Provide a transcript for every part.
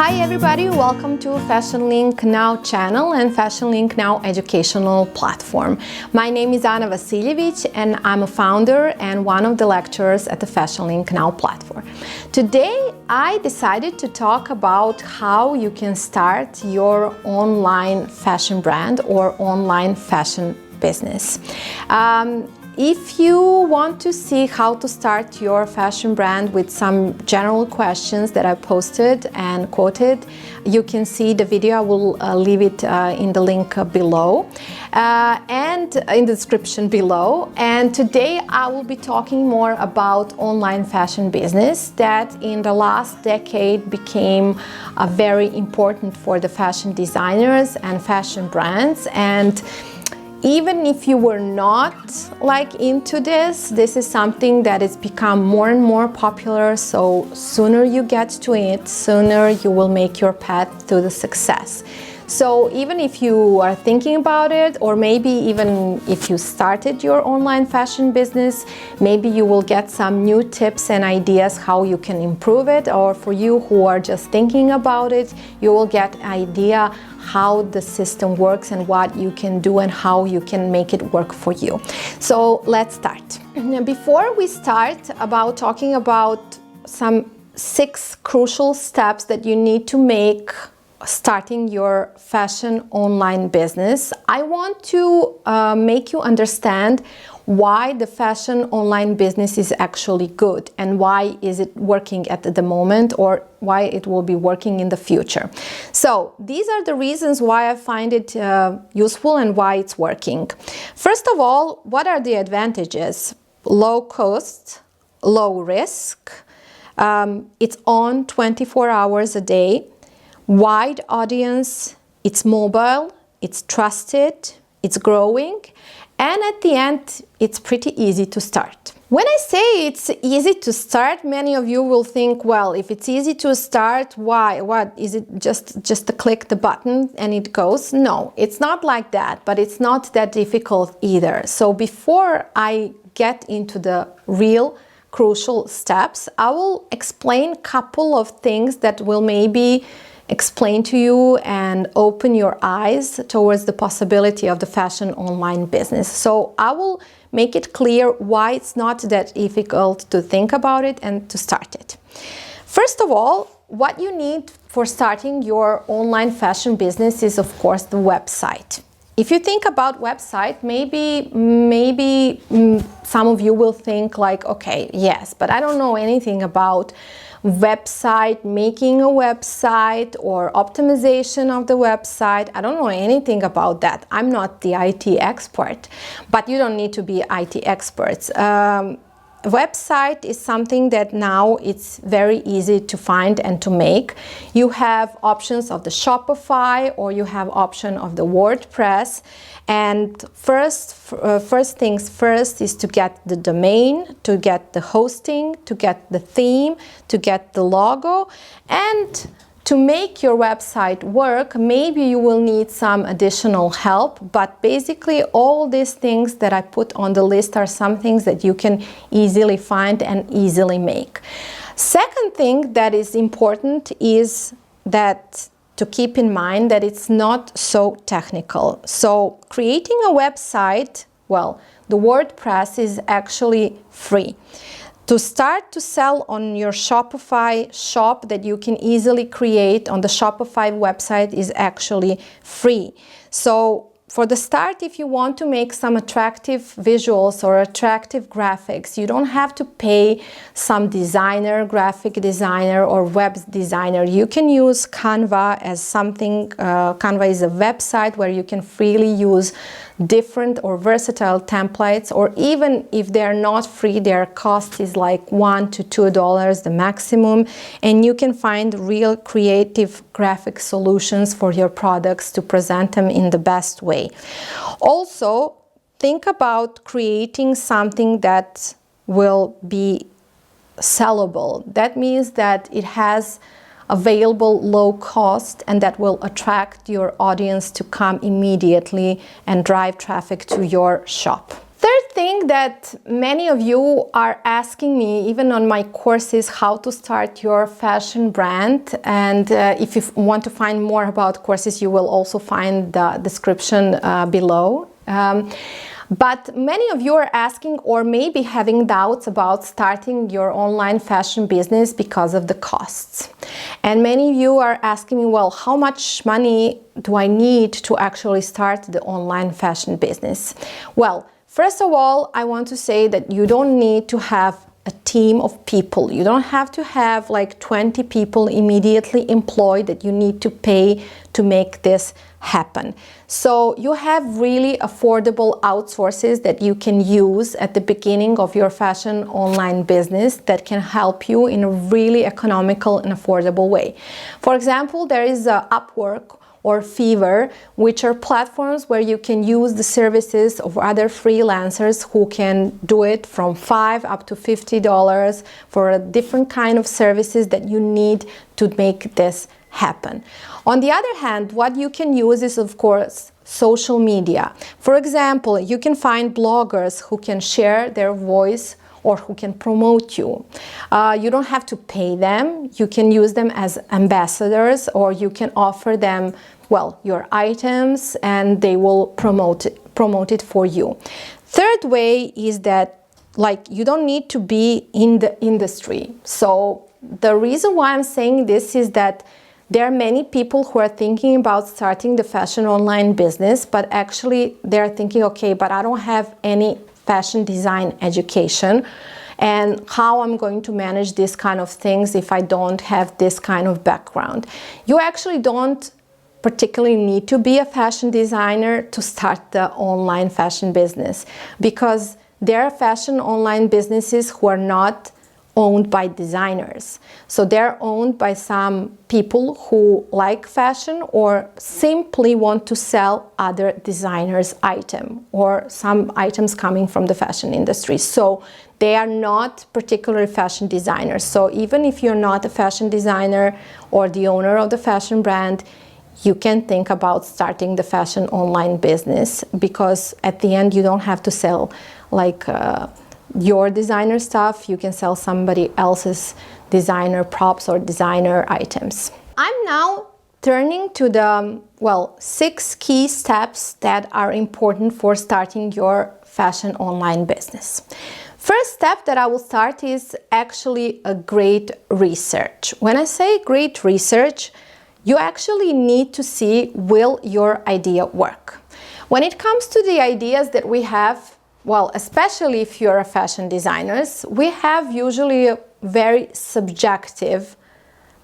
Hi everybody, welcome to Fashion Link Now channel and Fashion Link Now educational platform. My name is Anna Vasiljevich and I'm a founder and one of the lecturers at the Fashion Link Now platform. Today I decided to talk about how you can start your online fashion brand or online fashion business. If you want to see how to start your fashion brand with some general questions that I posted and quoted, you can see the video. I will leave it in the link below and in the description below. And today I will be talking more about online fashion business that in the last decade became very important for the fashion designers and fashion brands. And even if you were not into this is something that has become more and more popular. So sooner you get to it, sooner you will make your path to the success. So even if you are thinking about it, or maybe even if you started your online fashion business, maybe you will get some new tips and ideas how you can improve it. Or for you who are just thinking about it, you will get an idea how the system works and what you can do and how you can make it work for you. So let's start. Before we start about talking about some 6 crucial steps that you need to make starting your fashion online business, I want to make you understand why the fashion online business is actually good and why is it working at the moment or why it will be working in the future. So these are the reasons why I find it useful and why it's working. First of all, what are the advantages? Low cost, low risk, it's on 24 hours a day, wide audience, it's mobile, it's trusted, it's growing, and at the end, it's pretty easy to start. When I say it's easy to start, many of you will think, well, if it's easy to start, why? What? Is it just to click the button and it goes? No, it's not like that, but it's not that difficult either. So before I get into the real crucial steps, I will explain a couple of things that will maybe explain to you and open your eyes towards the possibility of the fashion online business. So I will make it clear why it's not that difficult to think about it and to start it. First of all, what you need for starting your online fashion business is, of course, the website. If you think about website, maybe some of you will think like, okay, yes, but I don't know anything about website, making a website or optimization of the website. I don't know anything about that. I'm not the IT expert, but you don't need to be IT experts. Website is something that now it's very easy to find and to make. You have options of the Shopify or you have option of the WordPress. And first things first is to get the domain, to get the hosting, to get the theme, to get the logo, and to make your website work, maybe you will need some additional help, but basically all these things that I put on the list are some things that you can easily find and easily make. Second thing that is important is that to keep in mind that it's not so technical. So creating a website, well, the WordPress is actually free. To start to sell on your Shopify shop that you can easily create on the Shopify website is actually free. So for the start, if you want to make some attractive visuals or attractive graphics, you don't have to pay some designer, graphic designer or web designer. You can use Canva as something. Canva is a website where you can freely use different or versatile templates, or even if they're not free, their cost is like $1 to $2 the maximum, and you can find real creative graphic solutions for your products to present them in the best way. Also, think about creating something that will be sellable. That means that it has available low cost and that will attract your audience to come immediately and drive traffic to your shop. Third thing that many of you are asking me, even on my courses, how to start your fashion brand. And if you want to find more about courses, you will also find the description below. But many of you are asking or maybe having doubts about starting your online fashion business because of the costs. And many of you are asking me, well, how much money do I need to actually start the online fashion business? Well, first of all, I want to say that you don't need to have a team of people. You don't have to have like 20 people immediately employed that you need to pay to make this happen. So you have really affordable outsources that you can use at the beginning of your fashion online business that can help you in a really economical and affordable way. For example, there is Upwork or Fiverr, which are platforms where you can use the services of other freelancers who can do it from $5 up to $50 for a different kind of services that you need to make this happen. On the other hand, what you can use is, of course, social media. For example, you can find bloggers who can share their voice or who can promote you. You don't have to pay them. You can use them as ambassadors, or you can offer them, well, your items, and they will promote it for you. Third way is that, like, you don't need to be in the industry. So the reason why I'm saying this is that there are many people who are thinking about starting the fashion online business, but actually they're thinking, okay, but I don't have any fashion design education, and how I'm going to manage this kind of things if I don't have this kind of background. You actually don't particularly need to be a fashion designer to start the online fashion business, because there are fashion online businesses who are not owned by designers. So they're owned by some people who like fashion or simply want to sell other designers' item or some items coming from the fashion industry. So they are not particularly fashion designers. So even if you're not a fashion designer or the owner of the fashion brand, you can think about starting the fashion online business, because at the end you don't have to sell like your designer stuff. You can sell somebody else's designer props or designer items. I'm now turning to the, well, 6 key steps that are important for starting your fashion online business. First step that I will start is actually a great research. When I say great research, you actually need to see, will your idea work? When it comes to the ideas that we have, well, especially if you're a fashion designer, we have usually a very subjective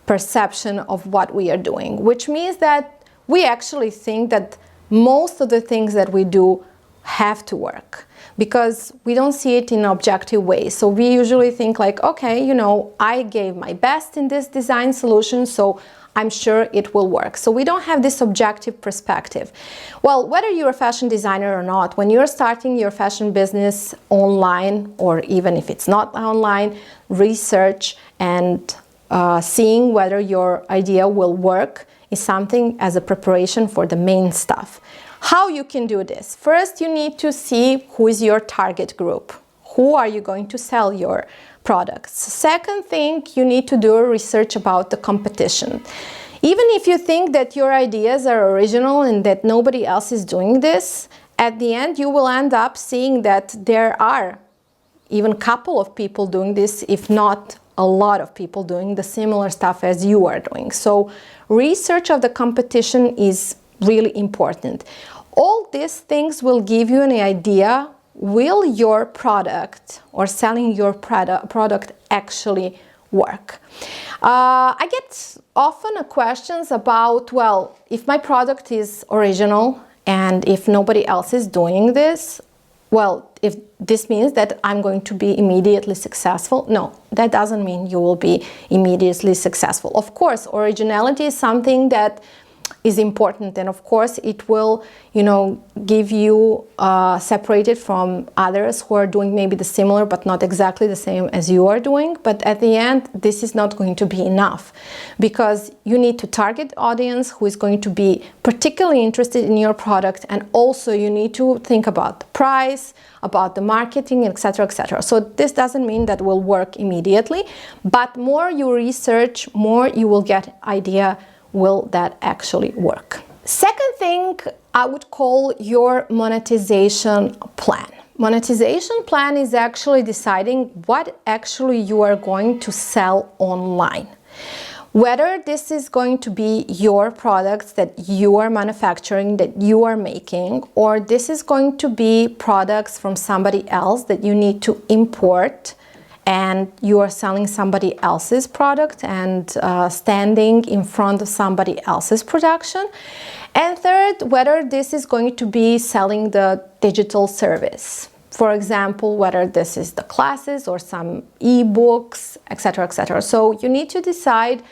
perception of what we are doing, which means that we actually think that most of the things that we do have to work, because we don't see it in an objective way. So we usually think like, okay, you know, I gave my best in this design solution, so I'm sure it will work. So we don't have this objective perspective. Well, whether you're a fashion designer or not, when you're starting your fashion business online, or even if it's not online, research and seeing whether your idea will work is something as a preparation for the main stuff. How you can do this? First, you need to see who is your target group. Who are you going to sell your products? Second thing, you need to do a research about the competition. Even if you think that your ideas are original and that nobody else is doing this, at the end you will end up seeing that there are even a couple of people doing this, if not a lot of people doing the similar stuff as you are doing. So research of the competition is really important. All these things will give you an idea, will your product or selling your product actually work? I get often questions about, well, if my product is original and if nobody else is doing this, well, if this means that I'm going to be immediately successful. No, that doesn't mean you will be immediately successful. Of course, originality is something that is important, and of course it will, give you separated from others who are doing maybe the similar but not exactly the same as you are doing. But at the end, this is not going to be enough, because you need to target audience who is going to be particularly interested in your product, and also you need to think about the price, about the marketing, etc., etc. So this doesn't mean that will work immediately, but more you research, more you will get idea, will that actually work? Second thing, I would call your monetization plan. Monetization plan is actually deciding what actually you are going to sell online. Whether this is going to be your products that you are manufacturing, that you are making, or this is going to be products from somebody else that you need to import, and you are selling somebody else's product and standing in front of somebody else's production. And third, whether this is going to be selling the digital service. For example, whether this is the classes or some ebooks, etc., etc. So you need to decide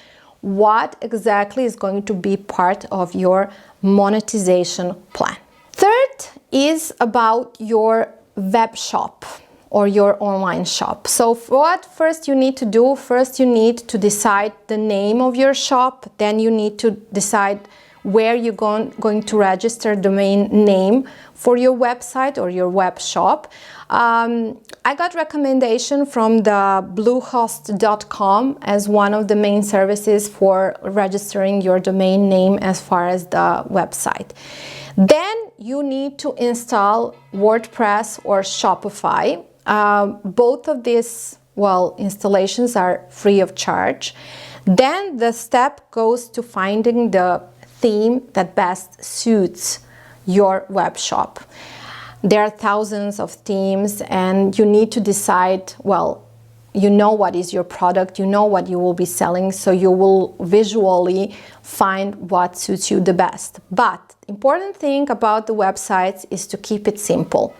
what exactly is going to be part of your monetization plan. Third is about your web shop or your online shop. So what first you need to do? First you need to decide the name of your shop, then you need to decide where you're going to register domain name for your website or your web shop. I got recommendation from the bluehost.com as one of the main services for registering your domain name as far as the website. Then you need to install WordPress or Shopify. Both of these, installations are free of charge. Then the step goes to finding the theme that best suits your web shop. There are thousands of themes, and you need to decide, you know what is your product, you know what you will be selling, so you will visually find what suits you the best. But important thing about the websites is to keep it simple.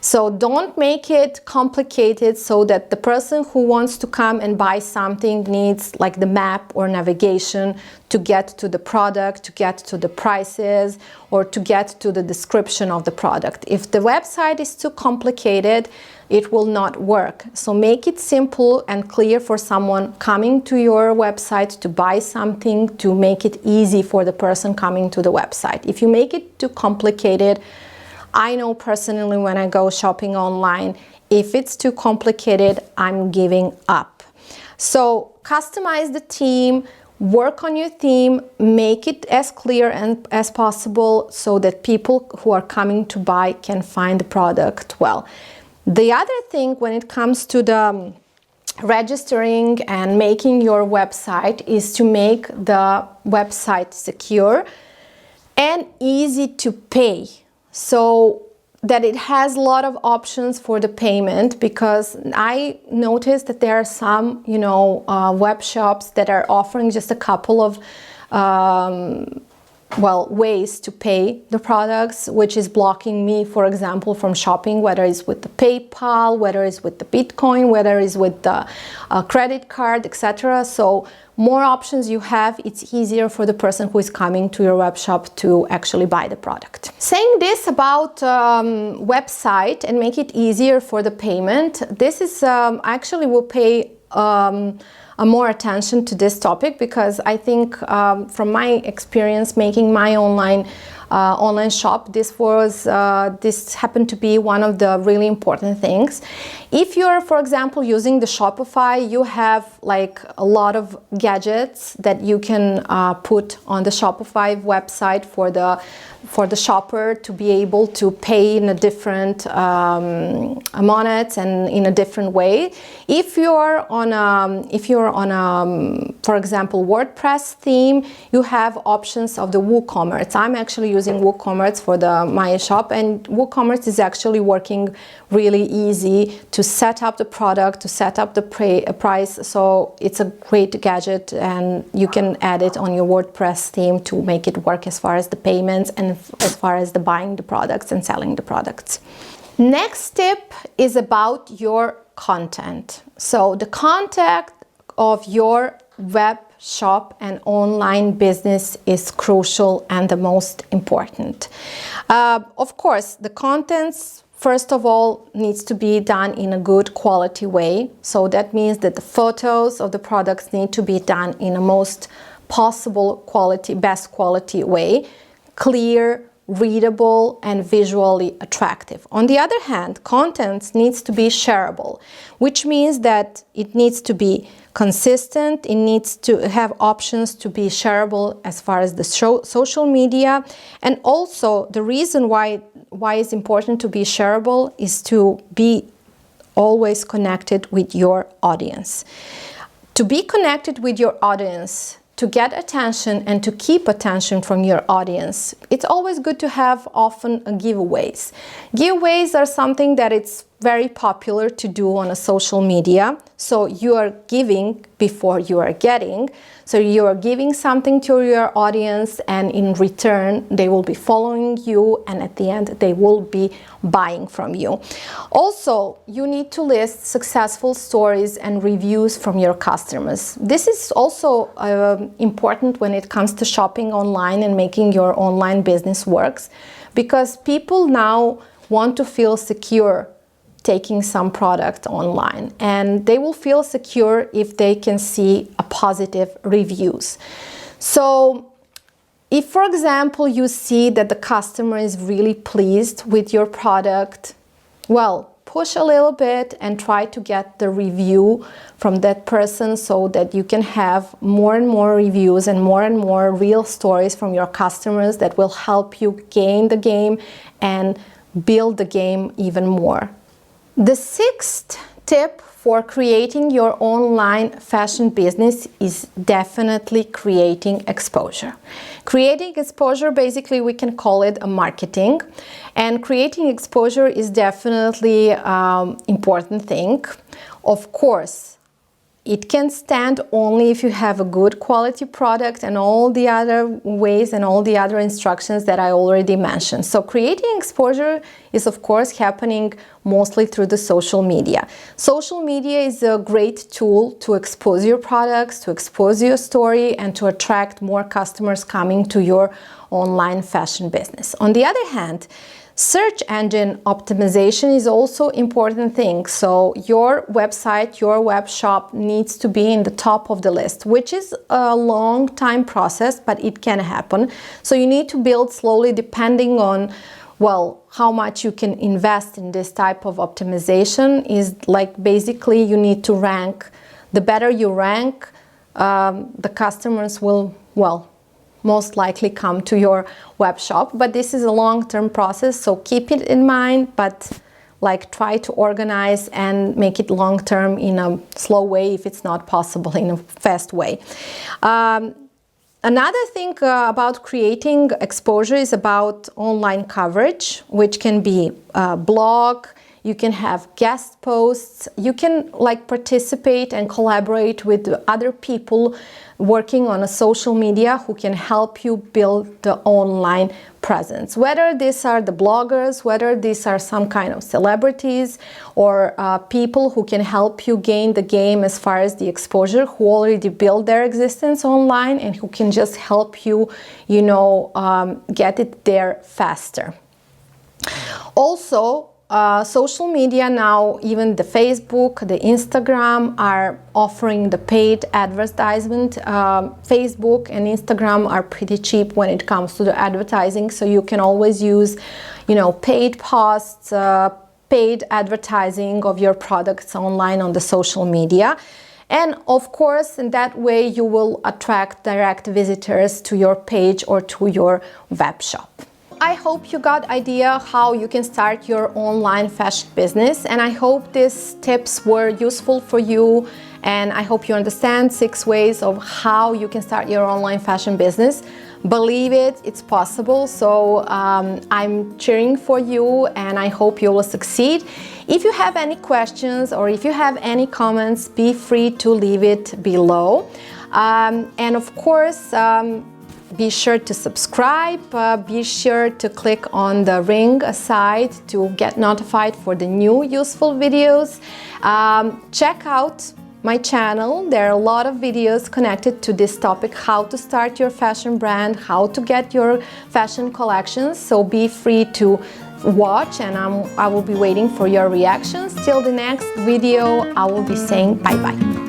So don't make it complicated so that the person who wants to come and buy something needs like the map or navigation to get to the product, to get to the prices, or to get to the description of the product. If the website is too complicated, it will not work. So make it simple and clear for someone coming to your website to buy something, to make it easy for the person coming to the website. If you make it too complicated, I know personally when I go shopping online, if it's too complicated, I'm giving up. So customize the theme, work on your theme, make it as clear as possible so that people who are coming to buy can find the product well. The other thing when it comes to the registering and making your website is to make the website secure and easy to pay, so that it has a lot of options for the payment, because I noticed that there are some, web shops that are offering just a couple of ways to pay the products, which is blocking me, for example, from shopping, whether it's with the PayPal, whether it's with the Bitcoin, whether it's with the credit card, etc. So more options you have, it's easier for the person who is coming to your web shop to actually buy the product. Saying this about website and make it easier for the payment, this is actually will pay more attention to this topic, because I think from my experience making my online shop, this happened to be one of the really important things. If you're, for example, using the Shopify, you have like a lot of gadgets that you can put on the Shopify website for the shopper to be able to pay in a different amounts and in a different way. If you're on a, for example, WordPress theme, you have options of the WooCommerce. I'm actually using WooCommerce for my shop, and WooCommerce is actually working really easy to set up the product, to set up the price. So it's a great gadget, and you can add it on your WordPress theme to make it work as far as the payments and as far as the buying the products and selling the products. Next tip is about your content. So the content of your web shop and online business is crucial and the most important. Of course, the contents, first of all, needs to be done in a good quality way. So that means that the photos of the products need to be done in a most possible quality, best quality way, clear, readable, and visually attractive. On the other hand, content needs to be shareable, which means that it needs to be consistent, it needs to have options to be shareable as far as the social media. And also the reason why it's important to be shareable is to be always connected with your audience. To be connected with your audience, to get attention and to keep attention from your audience, it's always good to have often giveaways. Giveaways are something that it's very popular to do on a social media. So you are giving before you are getting. So you are giving something to your audience, and in return they will be following you, and at the end they will be buying from you. Also, you need to list successful stories and reviews from your customers. This is also important when it comes to shopping online and making your online business works, because people now want to feel secure taking some product online, and they will feel secure if they can see a positive reviews. So if, for example, you see that the customer is really pleased with your product, well, push a little bit and try to get the review from that person so that you can have more and more reviews and more real stories from your customers that will help you gain the game and build the game even more. The sixth tip for creating your online fashion business is definitely creating exposure. Creating exposure, basically we can call it a marketing, and creating exposure is definitely important thing. Of course, it can stand only if you have a good quality product and all the other ways and all the other instructions that I already mentioned. So creating exposure is of course happening mostly through the social media. Social media is a great tool to expose your products, to expose your story, and to attract more customers coming to your online fashion business. On the other hand, search engine optimization is also an important thing. So your website, your web shop needs to be in the top of the list, which is a long time process, but it can happen. So you need to build slowly depending on, well, how much you can invest in this type of optimization. Is like basically you need to rank. The better you rank, the customers will, well, most likely come to your web shop, but this is a long-term process, so keep it in mind, but like try to organize and make it long-term in a slow way if it's not possible in a fast way. Another thing about creating exposure is about online coverage, which can be a blog. You can have guest posts, you can like participate and collaborate with other people working on a social media who can help you build the online presence. Whether these are the bloggers, whether these are some kind of celebrities or people who can help you gain the game as far as the exposure, who already built their existence online and who can just help you, you know, get it there faster. Also, social media now, even the Facebook, the Instagram are offering the paid advertisement. Facebook and Instagram are pretty cheap when it comes to the advertising, so you can always use, you know, paid posts, paid advertising of your products online on the social media. And of course, in that way you will attract direct visitors to your page or to your web shop. I hope you got idea how you can start your online fashion business, and I hope these tips were useful for you, and I hope you understand 6 ways of how you can start your online fashion business. Believe it, it's possible. So I'm cheering for you and I hope you will succeed. If you have any questions or if you have any comments, be free to leave it below. And of course, be sure to subscribe, be sure to click on the ring aside to get notified for the new useful videos. Check out my channel. There are a lot of videos connected to this topic, how to start your fashion brand, how to get your fashion collections, so be free to watch, and I will be waiting for your reactions. Till the next video, I will be saying bye-bye.